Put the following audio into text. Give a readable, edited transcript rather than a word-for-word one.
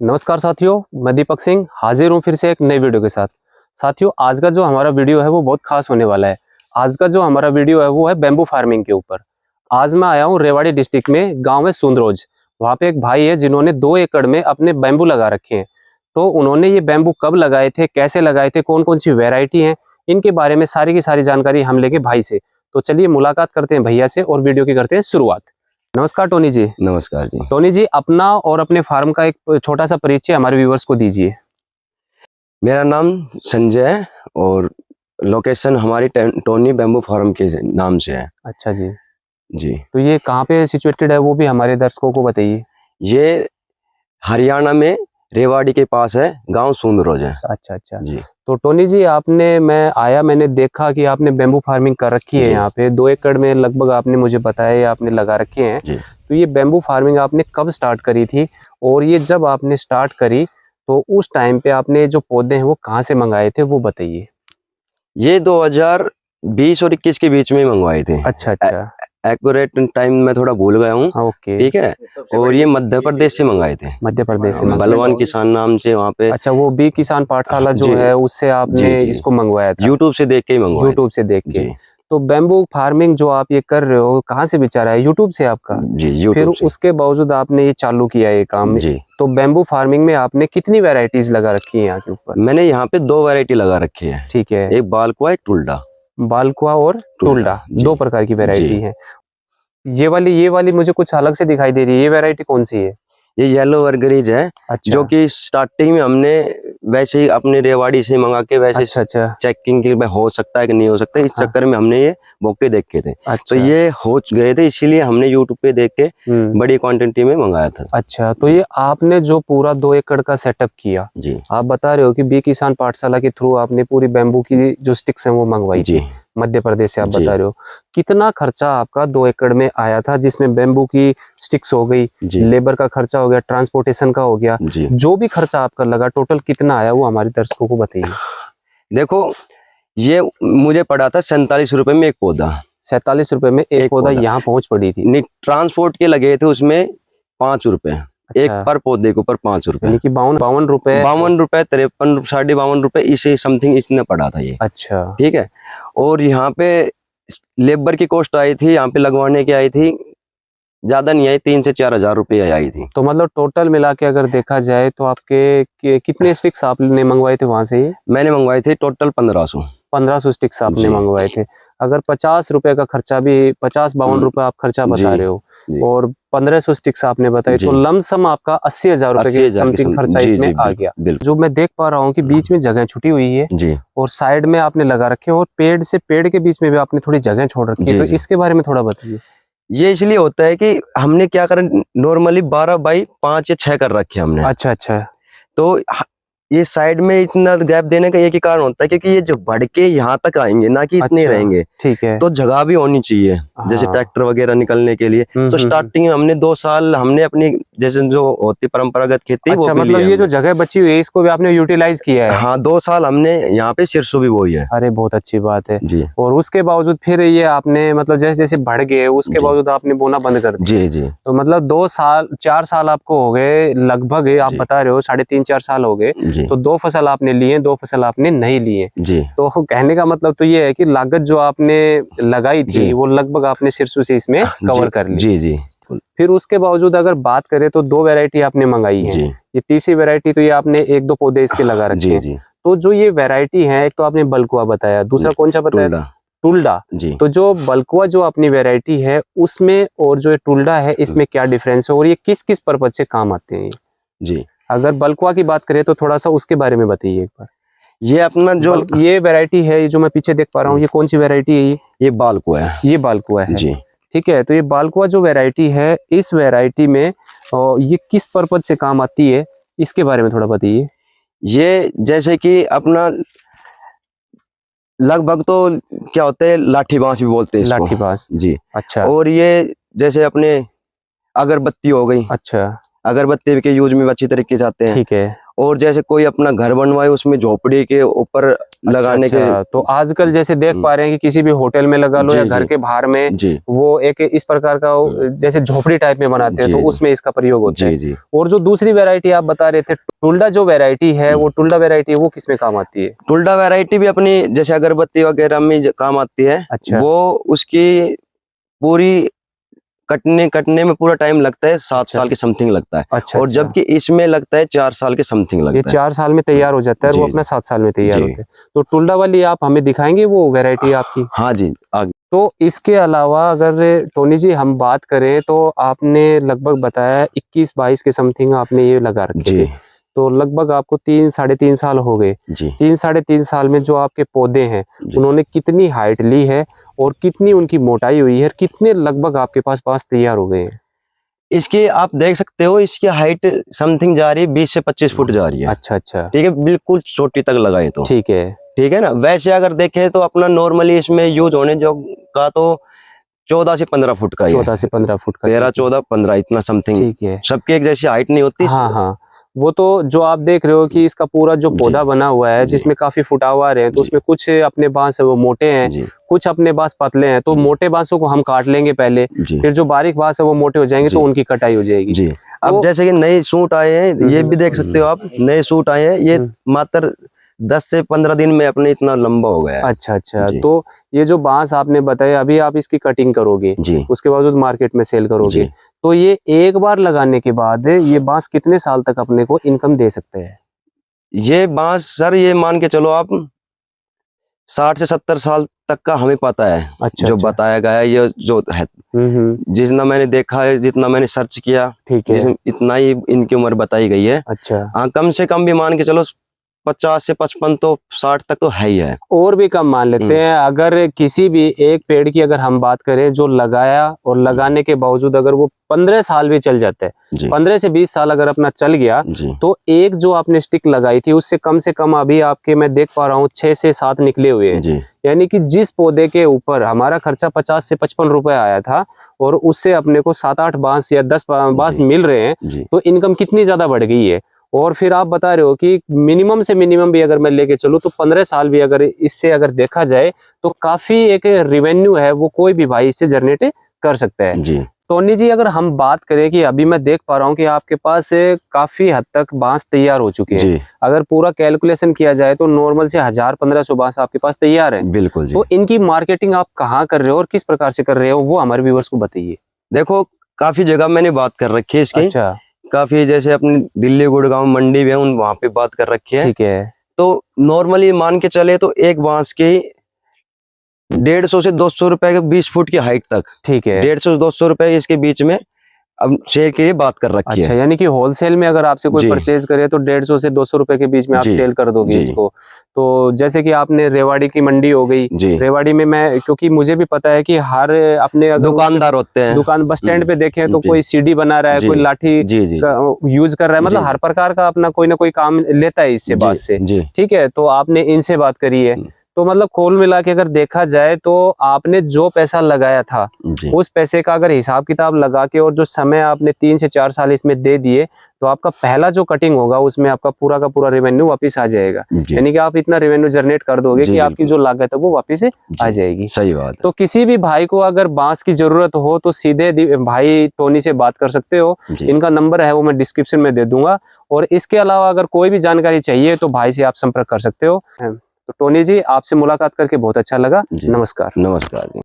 नमस्कार साथियों, मैं दीपक सिंह हाजिर हूँ फिर से एक नई वीडियो के साथ। साथियों, आज का जो हमारा वीडियो है वो बहुत खास होने वाला है। आज का जो हमारा वीडियो है वो है बैम्बू फार्मिंग के ऊपर। आज मैं आया हूँ रेवाड़ी डिस्ट्रिक्ट में, गांव है सुंदरोज। वहाँ पे एक भाई है जिन्होंने 2 एकड़ में अपने बैम्बू लगा रखे हैं। तो उन्होंने ये बैम्बू कब लगाए थे, कैसे लगाए थे, कौन कौन सी वेराइटी है, इनके बारे में सारी की सारी जानकारी हम लेंगे भाई से। तो चलिए मुलाकात करते हैं भैया से और वीडियो की करते हैं शुरुआत। नमस्कार टोनी जी। नमस्कार जी। टोनी जी, अपना और अपने फार्म का एक छोटा सा परिचय हमारे व्यूअर्स को दीजिए। मेरा नाम संजय है और लोकेशन हमारी टोनी बैम्बू फार्म के नाम से है। अच्छा जी। जी, तो ये कहाँ पे सिचुएटेड है वो भी हमारे दर्शकों को बताइए। ये हरियाणा में रेवाड़ी के पास है, गांव सुंदरोज है। अच्छा अच्छा। जी तो टोनी जी, मैंने देखा कि आपने बैम्बू फार्मिंग कर रखी है। जी यहाँ पे 2 एकड़ में लगभग आपने मुझे बताया ये आपने लगा रखे हैं। जी। तो ये बैम्बू फार्मिंग आपने कब स्टार्ट करी थी, और ये जब आपने स्टार्ट करी तो उस टाइम पे आपने जो पौधे हैं वो कहाँ से मंगाए थे वो बताइए। ये 2020 और 21 के बीच में ही मंगवाए थे। अच्छा अच्छा। एक्यूरेट टाइम मैं थोड़ा भूल गया हूँ। ओके। ठीक है। और ये मध्य प्रदेश से मंगाए थे, मध्य प्रदेश से मंगाए। बलवान किसान नाम से वहाँ पे। अच्छा, वो बी किसान पाठशाला जो जी है उससे आपने जी जी। इसको मंगवाया था? यूट्यूब से देख के ही मंगवाए। यूट्यूब से देख के। जी तो बैम्बू फार्मिंग जो आप ये कर रहे हो कहाँ से विचार आया? यूट्यूब से आपका? जी, फिर यूट्यूब से। उसके बावजूद आपने ये चालू किया ये काम। जी, तो बैम्बू फार्मिंग में आपने कितनी वैरायटीज लगा रखी है यहाँ के ऊपर? मैंने यहाँ पे 2 वैरायटी लगा रखी है। ठीक है। एक बालकुआ, एक टुल्डा। बालकुआ और टुल्डा, जी 2 प्रकार की जी। वैरायटी है। ये वाली मुझे कुछ अलग से दिखाई दे रही है, ये वैरायटी कौन सी है? ये येलो वर्गरीज है। अच्छा जो कि स्टार्टिंग में हमने वैसे ही अपने रेवाड़ी से मंगा के वैसे अच्छा अच्छा चेकिंग की हो सकता है कि नहीं हो सकता, इस हाँ। चक्कर में हमने ये बोके देखे थे। तो अच्छा। ये हो गए थे, इसीलिए हमने यूट्यूब पे देख के बड़ी क्वांटिटी में मंगाया था। अच्छा, तो ये आपने जो पूरा 2 एकड़ का सेटअप किया, जी आप बता रहे हो कि बी किसान पाठशाला के थ्रू आपने पूरी बैम्बू की जो स्टिक्स हैं वो मंगवाई जी थी, मध्य प्रदेश से आप जी बता रहे हो। कितना खर्चा आपका 2 एकड़ में आया था, जिसमें बैम्बू की स्टिक्स हो गई, जी लेबर का खर्चा हो गया, ट्रांसपोर्टेशन का हो गया, जी। जो भी खर्चा आपका लगा टोटल कितना आया वो हमारे दर्शकों को बताइए। देखो, ये मुझे पड़ा था 47 रुपए में एक पौधा। 47 रुपए में एक एक पौधा पौधा। यहाँ पहुंच पड़ी थी? नहीं, ट्रांसपोर्ट के लगे थे उसमें 5 रुपए। एक अच्छा, पर पौधे के ऊपर 5 रुपए। यानी कि 52 रुपए। 52 रुपए, 53, 52.5 रुपए, इसे समथिंग इसने पड़ा था ये। अच्छा ठीक है। और यहाँ पे लेबर की कॉस्ट आई थी, यहाँ पे लगवाने की आई थी, ज्यादा नहीं आई, 3 से 4 हजार रुपये आई थी। तो मतलब टोटल मिला के अगर देखा जाए तो आपके कितने स्टिक्स आपने मंगवाए थे वहां से? ये मैंने मंगवाई थी टोटल 1500। 1500 स्टिक्स आपने जी मंगवाए थे। अगर 50 रुपए का खर्चा भी, 50-52 रुपए आप खर्चा बता जी रहे हो, जी और 1500 स्टिक्स आपने बताई, तो जी। लमसम आपका 80,000 रुपए 80 के हजार की समथिंग खर्चा जी इसमें जी, आ बिल्कुल गया। बिल्कुल। जो मैं देख पा रहा हूँ कि बीच में जगह छुटी हुई है जी और साइड में आपने लगा रखे हैं, और पेड़ से पेड़ के बीच में भी आपने थोड़ी जगह छोड़ रखी है, जी तो जी। इसके बारे में थोड़ा बताइए। ये इसलिए होता है कि हमने क्या करा, नॉर्मली 12 बाई 5 या 6 कर रखे हमने। अच्छा अच्छा। तो ये साइड में इतना गैप देने का एक ही कारण होता है, क्योंकि ये जो बढ़ के यहाँ तक आएंगे ना, कि इतने अच्छा, रहेंगे, ठीक है। तो जगह भी होनी चाहिए, जैसे हाँ। ट्रैक्टर वगैरह निकलने के लिए। तो हम्म। स्टार्टिंग में हमने 2 साल हमने अपनी जैसे जो होती परंपरागत खेती वो अच्छा, भी मतलब लिया ये जो हमने। जगह बची हुई है इसको भी आपने यूटिलाइज किया है? हाँ, 2 साल हमने यहाँ पे सिरसों भी बोई है। अरे बहुत अच्छी बात है। जी और उसके बावजूद फिर ये आपने मतलब जैसे जैसे बढ़ गए उसके जी बावजूद आपने बोना बंद कर दिया? जी जी तो मतलब 2 साल 4 साल आपको हो गए लगभग, आप जी बता रहे हो 3.5-4 साल हो गए। जी तो 2 फसल आपने लिए, 2 फसल आपने नहीं लिए। जी तो कहने का मतलब तो ये है कि लागत जो आपने लगाई थी जी वो लगभग आपने सिरसों से इसमें जी कवर कर ली। जी जी फिर उसके बावजूद अगर बात करें तो 2 वैरायटी आपने मंगाई है। जी ये तीसरी वैरायटी तो ये आपने 1-2 पौधे इसके लगा रखे जी हैं। जी। तो जो ये वैरायटी है, एक तो आपने बलकुआ बताया, दूसरा कौन सा बताया? टुल्डा। टुल्डा। जी तो जो बलकुआ जो अपनी वैरायटी है उसमें और जो ये टुल्डा है इसमें क्या डिफरेंस है, और ये किस किस पर्पज से काम आते हैं? जी। अगर बलकुआ की बात करें तो थोड़ा सा उसके बारे में बताइए एक बार। ये अपना जो ये वैरायटी है, ये जो मैं पीछे देख पा रहा हूँ, ये कौन सी वैरायटी है? ये बालकुआ है। ये बालकुआ है। जी। ठीक है। तो ये बालकुआ जो वैरायटी है, इस वैरायटी में ये किस पर्पज से काम आती है, इसके बारे में थोड़ा बताइए। ये जैसे कि अपना लगभग तो क्या होता है, लाठी बांस भी बोलते हैं इसको। लाठी बांस। जी। अच्छा और ये जैसे अपने अगरबत्ती हो गई, अच्छा। अगरबत्ती के यूज में अच्छी तरीके से आते हैं। ठीक है। और जैसे कोई अपना घर बनवाए उसमें झोपड़ी के ऊपर लगाने अच्छा, तो आजकल जैसे देख पा रहे हैं कि किसी भी होटल में लगा लो जी, या घर जी। के बाहर में जी वो एक इस प्रकार का जैसे झोपड़ी टाइप में बनाते हैं, जी, तो जी। उसमें इसका प्रयोग होता जी है। जी। और जो दूसरी वैरायटी आप बता रहे थे टुल्डा, जो वैरायटी है वो टुल्डा वैरायटी है, वो किसमें काम आती है? टुल्डा वैरायटी भी अपनी जैसे अगरबत्ती वगैरह में काम आती है। अच्छा। वो उसकी पूरी कटने में पूरा टाइम लगता है, 7 अच्छा। साल के समथिंग लगता है। अच्छा, और अच्छा। जबकि इसमें लगता है 4 साल के समथिंग ये लगता है। 4 साल में तैयार हो जाता है और वो जी, अपना 7 साल में तैयार जी। होता है। तो टुल्डा वाली आप हमें दिखाएँगे वो वैरायटी आपकी? हाँ जी, आगे। तो इसके अलावा अगर टोनी जी हम बात करें तो आपने लगभग बताया 21-22 के समथिंग आपने ये लगा रखे जी, थे। तो लगभग आपको 3 साढ़े 3 साल हो गए। जी, 3 साढ़े 3 साल में जो आपके पौधे हैं, जी। उन्होंने कितनी हाइट ली है और कितनी उनकी मोटाई हुई है? कितने लगभग आपके पास बाँस तैयार हो गए हैं? इसकी आप देख सकते हो, इसकी हाइट समथिंग जा रही है 20 से 25 फुट जा रही है। अच्छा, अच्छा। ठीक है, बिल्कुल चोटी तक लगाए तो। ठीक है। ठीक है ना? वैसे अगर देखें तो अपना नॉर्मली इसमें यूज़ होने जो का तो 14 से 15 फुट का ही है। 14 से 15 फुट का, 13, ठीक है। 14, 15 इतना समथिंग। ठीक है। सबकी एक जैसी हाइट नहीं होती। हाँ, हाँ। वो तो जो आप देख रहे हो कि इसका पूरा जो जी, पौधा बना हुआ है, जी, जिसमें काफ़ी फुटाव आ रहे हैं, तो जी, उसमें कुछ अपने बाँस है वो मोटे हैं, जी, कुछ अपने बाँस पतले हैं। तो जी। मोटे बाँसों को हम काट लेंगे पहले, जी, फिर जो बारीक बाँस है वो मोटे हो जाएँगे तो जी, उनकी कटाई हो जाएगी। जी। अब तो जैसे कि नए सूट आए हैं, ये हुँ, भी देख सकते हो आप, नए सूट आए हैं, ये हुँ। मात्र 10 से 15 दिन में अपने इतना लंबा हो गया है। अच्छा, अच्छा। जी, तो ये जो बाँस आपने बताए अभी आप इसकी कटिंग करोगे, जी, उसके बाद मार्केट में सेल करोगे। जी। तो ये एक बार लगाने के बाद ये बाँस कितने साल तक अपने को इनकम दे सकते हैं? ये बाँस सर ये मान के चलो आप 60 से 70 साल तक का हमें पता है, अच्छा, जो अच्छा। बताया गया है, ये जो है। हुँ, हुँ। जितना मैंने देखा है, जितना मैंने सर्च किया, ठीक है। इतना ही इनकी उम्र बताई गई है। अच्छा। हाँ, कम से कम भी मान के चलो 50 से 55 तो 60 तक तो है ही है। और भी कम मान लेते हुँ, हैं, अगर किसी भी एक पेड़ की अगर हम बात करें जो लगाया और लगाने के बावजूद अगर वो 15 साल भी चल जाता है, जी, 15 से 20 साल अगर अपना चल गया, जी, तो एक जो आपने स्टिक लगाई थी उससे कम से कम अभी आपके मैं देख पा रहा हूँ 6 से 7 निकले हुए हैं। जी, यानी कि जिस पौधे के ऊपर हमारा खर्चा 50 से 55 रुपए आया था और उससे अपने को 7-8 बाँस या 10 बाँस जी, मिल रहे हैं, जी, तो इनकम कितनी ज़्यादा बढ़ गई है। और फिर आप बता रहे हो कि मिनिमम से मिनिमम भी अगर मैं लेके चलूँ तो 15 साल भी अगर इससे अगर देखा जाए तो काफ़ी एक रेवेन्यू है वो कोई भी भाई इससे जनरेट कर सकता है। जी, टोनी जी अगर हम बात करें कि अभी मैं देख पा रहा हूँ कि आपके पास काफ़ी हद तक बाँस तैयार हो चुके हैं। जी, अगर पूरा कैलकुलेशन किया जाए तो नॉर्मल से 1000-1500 बाँस आपके पास तैयार है। बिल्कुल जी। तो इनकी मार्केटिंग आप कहाँ कर रहे हो और किस प्रकार से कर रहे हो वो हमारे व्यूअर्स को बताइए? देखो, काफ़ी जगह मैंने बात कर रखी है इसकी। अच्छा, काफ़ी जैसे अपनी दिल्ली, गुड़गाँव मंडी भी है, उन वहाँ पे बात कर रखी है। ठीक है। तो नॉर्मली मान के चले तो एक बाँस की 150 से 200 रुपए के 20 फुट की हाइट तक, ठीक है। 150 से 200 रुपए इसके बीच में अब शेयर के लिए बात कर रखी अच्छा, है। यानी कि होलसेल में अगर आपसे कोई जी, परचेज़ करे तो 150 से 200 रुपए के बीच में आप जी, सेल कर दोगे जी, इसको। तो जैसे कि आपने रेवाड़ी की मंडी हो गई, जी। रेवाड़ी में मैं क्योंकि मुझे भी पता है कि हर अपने अगर दुकानदार होते हैं। दुकान बस स्टैंड पे देखें तो जी, कोई सीढ़ी बना रहा है, जी, कोई लाठी जी, जी, का यूज़ कर रहा है, जी, मतलब हर प्रकार का अपना कोई ना कोई काम लेता है इससे जी, बाँस से। जी, ठीक है, तो आपने इनसे बात करी है। जी, तो मतलब कुल मिला के अगर देखा जाए तो आपने जो पैसा लगाया था, जी, उस पैसे का अगर हिसाब-किताब लगा के और जो समय आपने 3 से 4 साल इसमें दे दिए, तो आपका पहला जो कटिंग होगा उसमें आपका पूरा का पूरा रेवेन्यू वापस आ जाएगा। जी, यानी कि आप इतना रेवेन्यू जनरेट कर दोगे जी, कि आपकी बिल्कुल। जो लागत है वो वापस से आ जी, जाएगी। सही बात है। तो किसी भी भाई को अगर बाँस की ज़रूरत हो तो सीधे भाई टोनी से बात कर सकते हो। जी, इनका नंबर है वो मैं डिस्क्रिप्शन में दे दूँगा और इसके अलावा अगर कोई भी जानकारी चाहिए तो भाई से आप संपर्क कर सकते हो। तो टोनी जी आपसे मुलाकात करके बहुत अच्छा लगा। जी, नमस्कार। नमस्कार जी।